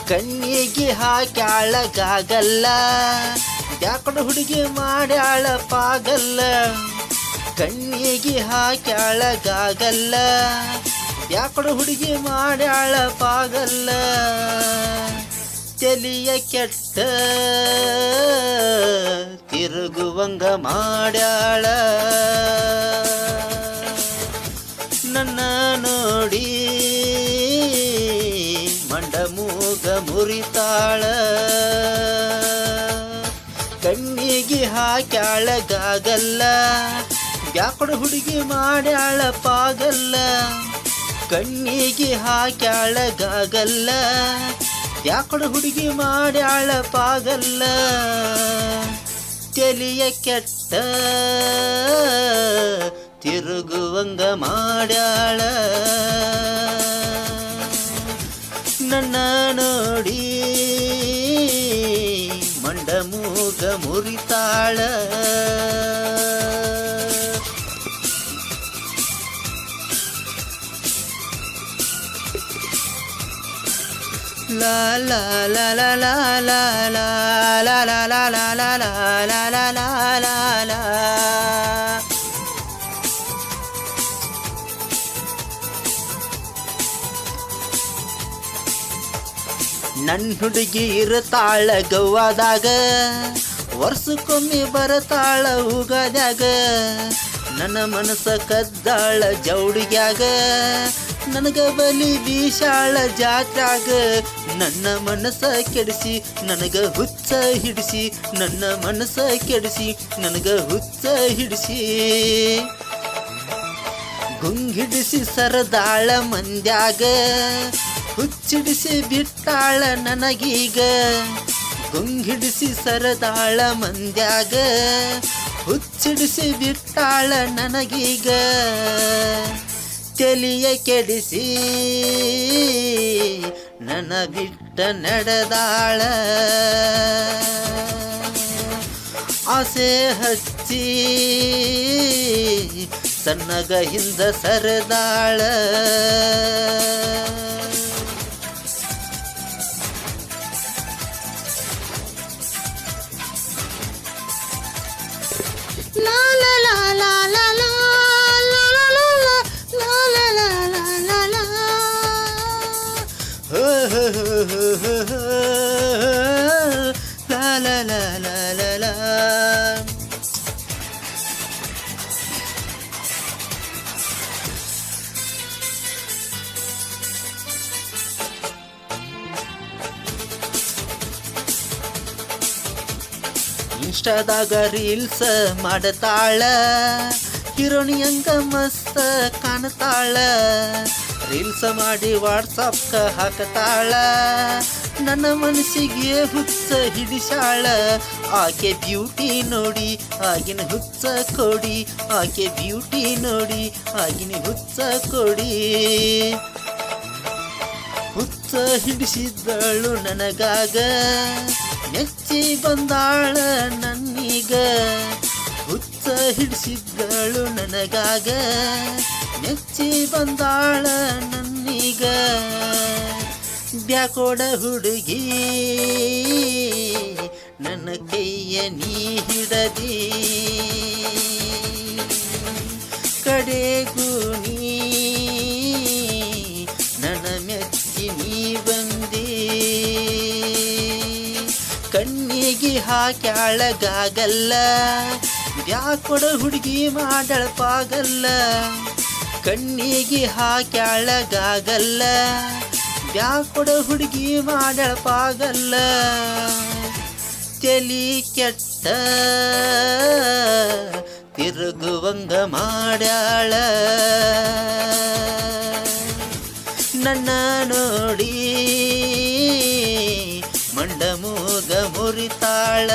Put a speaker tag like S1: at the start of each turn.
S1: ಕಣ್ಣಿಗೆ ಹಾಕ್ಯಾಳ ಗಾಗಲ್ಲ, ಯಾಕಡ ಹುಡುಗಿ ಮಾಡ್ಯಾಳ ಪಾಗಲ್ಲ. ಕಣ್ಣಿಗೆ ಹಾಕ್ಯಾಳ ಗಾಗಲ್ಲ, ಯಾಕಡ ಹುಡುಗಿ ಮಾಡ್ಯಾಳ ಪಾಗಲ್ಲ. ತಲಿಯ ಕೆಟ್ಟ ತಿರುಗುವಂಗ ಮಾಡ್ಯಾಳ, ನನ್ನ ನೋಡಿ ಮಂಡ ಮೂಗ ಮುರಿತಾಳ. ಕಣ್ಣಿಗೆ ಹಾಕ್ಯಾಳ ಗಾಗಲ್ಲ, ಯಾಕಡ ಹುಡುಗಿ ಮಾಡ್ಯಾಳ ಪಾಗಲ್ಲ. ಕಣ್ಣಿಗೆ ಹಾಕ್ಯಾಳ ಗಾಗಲ್ಲ, ಯಾಕಡ ಹುಡುಗಿ ಮಾಡ್ಯಾಳ ಪಾಗಲ್ಲ. ತಲಿಯ ಕೆಟ್ಟ ತಿರುಗುವಂಗ ಮಾಡ್ಯಾಳ, ನನ್ನ ನೋಡಿ ಮಂಡ ಮೂಗ ಮುರಿತಾಳ. ಲಾ ಲಾ ಲಾ ಲಾ ಲಾ ಲಾ ಲಾ ಲಾ ಲಾ ಲಾ ಲಾ ಲಾ ಲಾ ಲಾ ಲಾ ಲಾ. ನನ್ನ ಹುಡುಗಿ ಇರುತ್ತಾಳ ಗೋವಾದಾಗ, ವರ್ಷಕ್ಕೊಮ್ಮೆ ಬರತಾಳ ಉಗಾದ್ಯಾಗ. ನನ್ನ ಮನಸ್ಸ ಕದ್ದಾಳ ಜೌಡಿಗ್ಯಾಗ, ನನಗ ಬಲಿ ಬೀಸಾಳ ಜಾತ್ರಾಗ. ನನ್ನ ಮನಸ್ಸ ಕೆಡಿಸಿ ನನಗ ಹುಚ್ಚ ಹಿಡಿಸಿ, ನನ್ನ ಮನಸ್ಸ ಕೆಡಿಸಿ ನನಗ ಹುಚ್ಚ ಹಿಡಿಸಿ. ಗುಂಗಿಡಿಸಿ ಸರದಾಳ ಮಂದ್ಯಾಗ, ಹುಚ್ಚಿಡಿಸಿ ಬಿಟ್ಟಾಳ ನನಗೀಗ. ಗುಂಗಿಡಿಸಿ ಸರದಾಳ ಮಂದ್ಯಾಗ, ಹುಚ್ಚಿಡಿಸಿ ಬಿಟ್ಟಾಳ ನನಗೀಗ. ತಲಿಯ ಕೆಡಿಸಿ ನನ್ನ ಬಿಟ್ಟ ನಡೆದಾಳ, ಆಸೆ ಹಚ್ಚಿ ಸಣ್ಣಗ ಹಿಂದ ಸರದಾಳ. ಲಾ ಲಾ ಲಾ ಲಾ ಲಾ ಲಾ ಲಾ ಲಾ ಲಾ ಲಾ ಲಾ ಲಾ ಲಾ ಲಾ. ಹೋ ಹೋ ಹೋ ಹೋ ಹೋ ಲಾ ಲಾ ಲಾ ಲಾ ಲಾ ಲಾ. ಇನ್ಸ್ಟಾದಾಗ ರೀಲ್ಸ್ ಮಾಡತಾಳ, ಹೀರೋಣಿಯಂಗ ಮಸ್ತ ಕಾಣತಾಳ. ರೀಲ್ಸ್ ಮಾಡಿ ವಾಟ್ಸಪ್ಕ ಹಾಕತಾಳ, ನನ್ನ ಮನಸ್ಸಿಗೆ ಹುಚ್ಚ ಹಿಡಿಸಾಳ. ಆಕೆ ಬ್ಯೂಟಿ ನೋಡಿ ಆಗಿನ ಹುಚ್ಚ ಕೊಡಿ, ಆಕೆ ಬ್ಯೂಟಿ ನೋಡಿ ಆಗಿನ ಹುಚ್ಚ ಕೊಡಿ. ಹುಚ್ಚ ಹಿಡಿಸಿದ್ದಳು ನನಗಾಗ, ಮೆಚ್ಚಿ ಬಂದಾಳ ನನ್ನೀಗ. ಹುಚ್ಚ ಹಿಡಿಸಿದ್ದಳು ನನಗಾಗ, ಮೆಚ್ಚಿ ಬಂದಾಳ ನನ್ನೀಗ. ಬ್ಯಾಕೋಡ ಹುಡುಗಿ ನನ್ನ ಕೈಯ ನೀ ಹಿಡದಿ, ಕಡೆಗೂ ನೀ ನನ್ನ ಮೆಚ್ಚಿ ನೀ ಬಂದಿ. ಕಣ್ಣಿಗೆ ಹಾಕ್ಯಾಳ ಗಾಗಲ್ಲ, ಬ್ಯಾಕೊಡ ಹುಡುಗಿ ಮಾಡಳ ಪಾಗಲ್ಲ. ಕಣ್ಣಿಗೆ ಹಾಕ್ಯಾಳ ಗಾಗಲ್ಲ, ಬ್ಯಾಕೊಡ ಹುಡುಗಿ ಮಾಡಳ ಪಾಗಲ್ಲ. ತಲಿ ಕೆಟ್ಟ ತಿರುಗುವಂಗ ಮಾಡ್ಯಾಳ, ನನ್ನ ನೋಡಿ ಮಂಡ ಮೂಗ ಮುರಿತಾಳ.